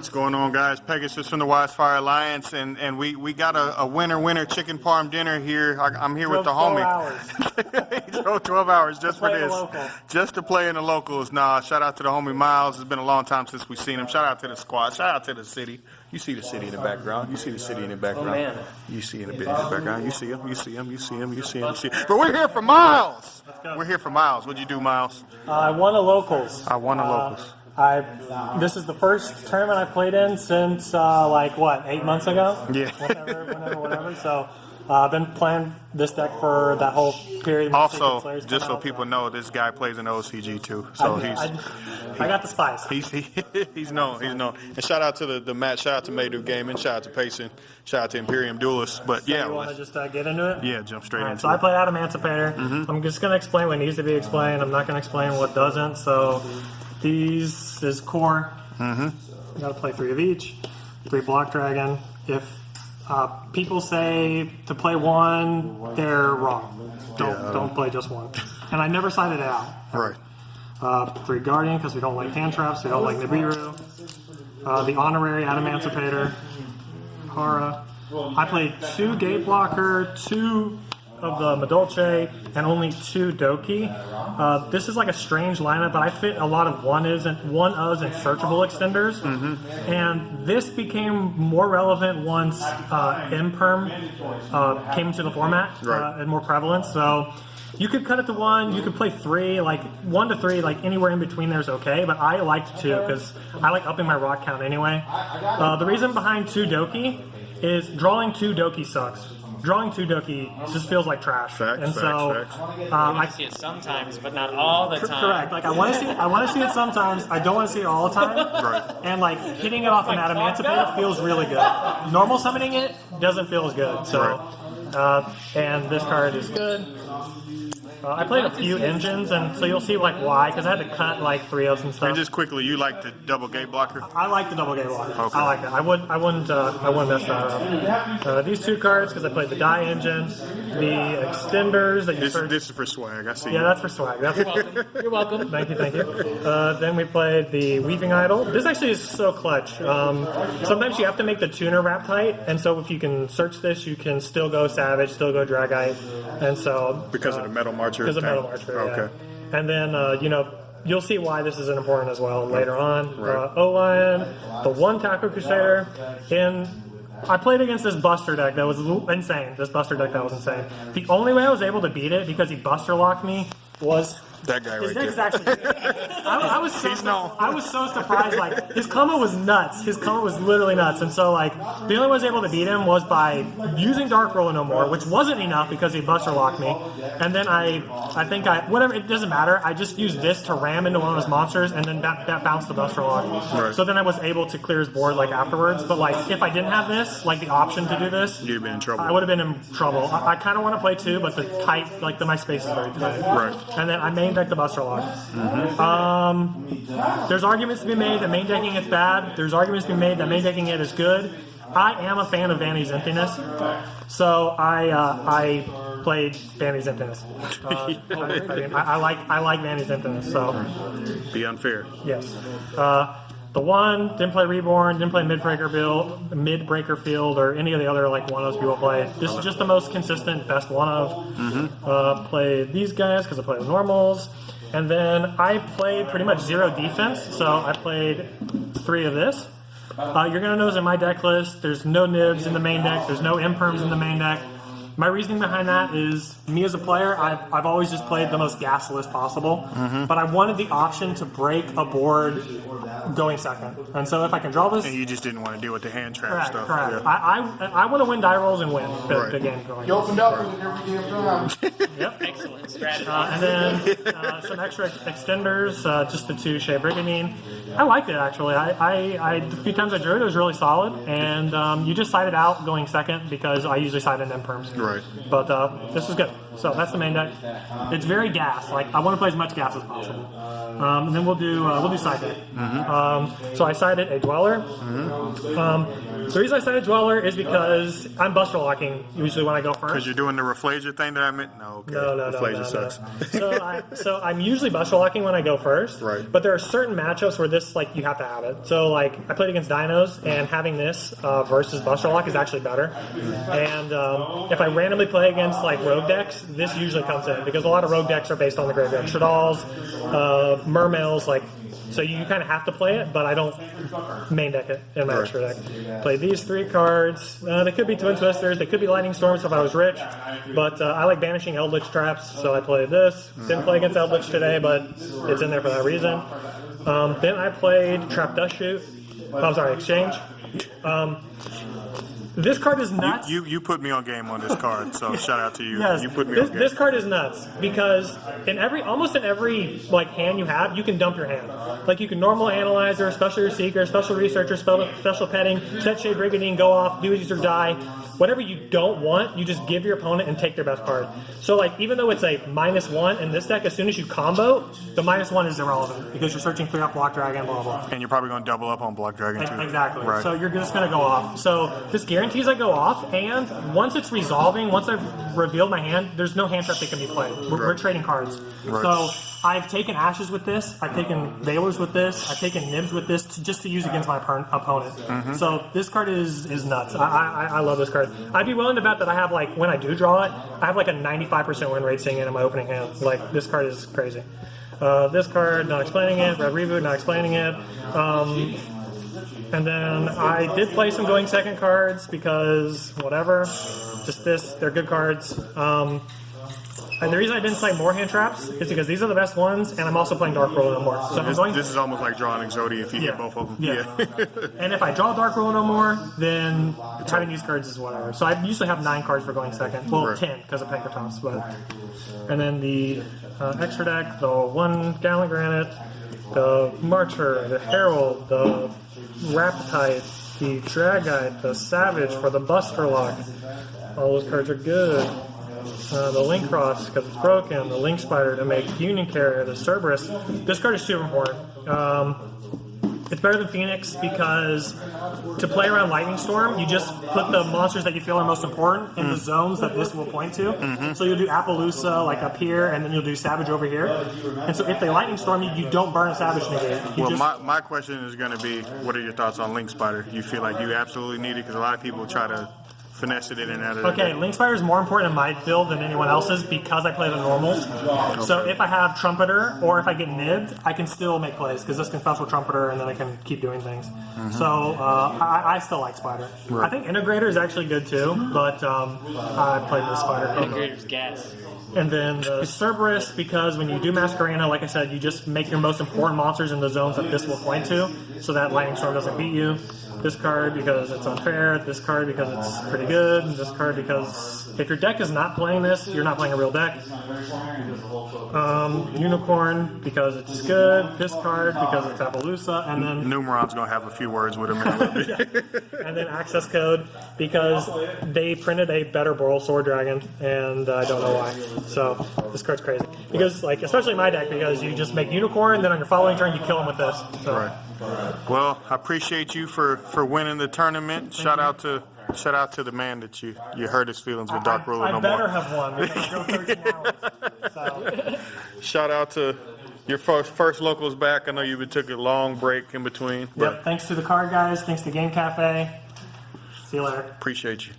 What's going on, guys? Pegasus from the Wisefire Alliance, and we got a winner chicken parm dinner here. I'm here with the homie. 12 hours. He drove 12 hours just for this, just to play in the locals. Nah, shout out to the homie Miles. It's been a long time since we've seen him. Shout out to the squad. Shout out to the city. You see the city in the background. You see the city in the background. Oh, man. You see in the background. You see him. You see him. You see him. You see him. You see him. But we're here for Miles. We're here for Miles. What'd you do, Miles? I won a locals. I won a locals. This is the first tournament I've played in since, 8 months ago? Yeah. Whatever. So I've been playing this deck for that whole period. Also, just so people know, this guy plays in OCG too. So I got the spice. He's known. And shout out to the match. Shout out to Maydu Gaming. Shout out to Payson. Shout out to Imperium Duelist. But so yeah, you want to just get into it? Yeah, jump straight into it. So I play Adamancipator. I'm just going to explain what needs to be explained. I'm not going to explain what doesn't. So these is core. You got to play 3 of each. 3 block dragon. If people say to play 1, they're wrong. Don't play just 1. And I never cited it out. Right. 3 guardian because we don't like hand traps. We don't like Nibiru. The honorary Adamancipator. Hara. I played 2 gate blocker, 2 of the Madolche, and only 2 Doki. This is like a strange lineup, but I fit a lot of one-ofs and searchable extenders. And this became more relevant once Imperm came into the format and more prevalent. So you could cut it to 1, you could play 3, like 1 to 3, like anywhere in between there is okay, but I liked 2 because I like upping my rock count anyway. The reason behind 2 Doki is drawing 2 Doki sucks. Drawing 2 Doki just feels like trash, I see it sometimes, but not all the time. Correct. Like I want to see it sometimes. I don't want to see it all the time. Right. And like hitting it off an Adamancipator feels really good. Normal summoning it doesn't feel as good. So, and this card is good. I played a few engines, and so you'll see like why, because I had to cut like 3-ofs and stuff. And just quickly, you like the double gate blocker? I like the double gate blocker. Okay. I like that. I wouldn't mess that up. These 2 cards because I played the die engine, the extenders that you This is for swag. I see. Yeah, that's for swag. You're welcome. You're welcome. Thank you. Then we played the Weaving Idol. This actually is so clutch. Sometimes you have to make the tuner wrap tight, and so if you can search this, you can still go Savage, still go Dragite, and so because of the Metal Marcher. Because of Metal Marcher. Okay. Yeah. And then you'll see why this isn't important as well later on. Right. O-Lion, the 1 Taco Crusader, and I played against this Buster deck that was insane. The only way I was able to beat it because he Buster locked me was that guy right there. Actually, I was so surprised. Like his combo was nuts. His combo was literally nuts. And so like the only way I was able to beat him was by using Dark Roller no more, which wasn't enough because he Buster locked me. And then I think whatever, it doesn't matter. I just used this to ram into one of his monsters, and then that bounced the Buster lock. Right. So then I was able to clear his board like afterwards. But like if I didn't have this, like the option to do this, you'd have been in trouble. I would have been in trouble. I kind of want to play 2, but my space is very tight. Right. And then I main deck the Buster lock. There's arguments to be made that main decking it's bad. There's arguments to be made that main decking it is good. I am a fan of Vanny's Emptiness, so I played Vanny's Emptiness. I like Vanny's Emptiness. So be unfair. Yes. The 1 didn't play Reborn, didn't play Midbreaker Field, or any of the other like one-ofs people play. This is just the most consistent, best one-of. Played these guys because I played with normals. And then I played pretty much 0 defense, so I played 3 of this. You're going to notice in my deck list, there's no nibs in the main deck, there's no imperms in the main deck. My reasoning behind that is, me as a player, I've always just played the most gas list possible, but I wanted the option to break a board going second. And so if I can draw this... And you just didn't want to deal with the hand trap stuff. Correct. Yeah. I want to win die rolls and win the game going. You opened up every damn time. Yep. Excellent strategy. And then some extra extenders, just the 2 Shea Brigandine. I liked it, actually. The few times I drew it, it was really solid. And you just sided out going second because I usually side in imperms. Right. But this is good. So that's the main deck. It's very gas. Like I want to play as much gas as possible. And then we'll do side deck. So I sided a Dweller. The reason I sided Dweller is because I'm Buster locking usually when I go first. Because you're doing the Reflager thing that I meant? No, okay. No. Reflager sucks. So I'm usually Buster locking when I go first. Right. But there are certain matchups where this, like, you have to have it. So, like, I played against Dinos, and having this versus Buster lock is actually better. And if I randomly play against, like, rogue decks, this usually comes in. Because a lot of rogue decks are based on the graveyard. Shadalls, Mermails, like... So you kind of have to play it, but I don't main deck it in my extra deck. Play these 3 cards. They could be Twin Twisters. They could be Lightning Storms if I was rich. But I like banishing Eldritch Traps, so I played this. Didn't play against Eldritch today, but it's in there for that reason. Then I played Trap Dust Shoot. I'm sorry, Exchange. This card is nuts. You put me on game on this card, so shout out to you. Yes, You put me on game. This card is nuts because almost in every like hand you have, you can dump your hand. Like you can normal analyzer, special seeker, special researcher, special petting, set shade brigandine, go off, do as or die. Whatever you don't want, you just give your opponent and take their best card. So like even though it's a -1 in this deck, as soon as you combo, the -1 is irrelevant because you're searching 3 up Block Dragon, blah blah. And you're probably going to double up on Block Dragon too. Exactly. Right. So you're just going to go off. So this guarantees I go off, and once it's resolving, once I've revealed my hand, there's no hand trap that can be played. We're trading cards. Right. So I've taken Ashes with this, I've taken Veilers with this, I've taken Nibs with this just to use against my opponent. So this card is nuts. I love this card. I'd be willing to bet that I have, like, when I do draw it, I have like a 95% win rate seeing it in my opening hand. Like, this card is crazy. This card, not explaining it. Red Reboot, not explaining it. And then I did play some going second cards because whatever. Just this, they're good cards. And the reason I didn't cite more hand traps is because these are the best ones, and I'm also playing Dark Roll No More. So this is almost like drawing Exodia if you get both of them. Yeah. And if I draw Dark Roll No More, then having these cards is whatever. So I usually have 9 cards for going second. Well, 10 because of Pankratops. And then the extra deck, the 1 Gallon Granite, the Martyr, the Herald, the Raptite, the Dragite, the Savage for the Buster Lock. All those cards are good. The Link Cross because it's broken, the Link Spider to make Union Carrier, the Cerberus. This card is super important. It's better than Phoenix because to play around Lightning Storm, you just put the monsters that you feel are most important in the zones that this will point to. So you'll do Appaloosa like up here, and then you'll do Savage over here. And so if they Lightning Storm you, you don't burn a Savage negate. My question is going to be, what are your thoughts on Link Spider? You feel like you absolutely need it? Because a lot of people try to finesse it in and out of Okay, Link Spider is more important in my build than anyone else's because I play the normals. Okay. So if I have Trumpeter or if I get nibbed, I can still make plays because this can special Trumpeter and then I can keep doing things. So I still like Spider. Right. I think Integrator is actually good too, but I played the Spider. Integrator's gas. And then the Cerberus, because when you do Masquerena, like I said, you just make your most important monsters in the zones that this will point to, so that Lightning Storm doesn't beat you. This card because it's unfair, this card because it's pretty good, and this card because if your deck is not playing this, you're not playing a real deck. Unicorn because it's good, this card because it's Appaloosa, and then... Numeron's going to have a few words with him in a little bit. And then Access Code because they printed a better Boral Sword Dragon, and I don't know why. So this card's crazy. Because, like, especially my deck, because you just make Unicorn, then on your following turn you kill him with this. So. Right. Well, I appreciate you for winning the tournament. Shout out to the man that you hurt his feelings with Dark Ruler No More. I better have won because I drove 13 hours. So. Shout out to your first locals back. I know you took a long break in between. Yep. Thanks to the card guys. Thanks to Game Cafe. See you later. Appreciate you.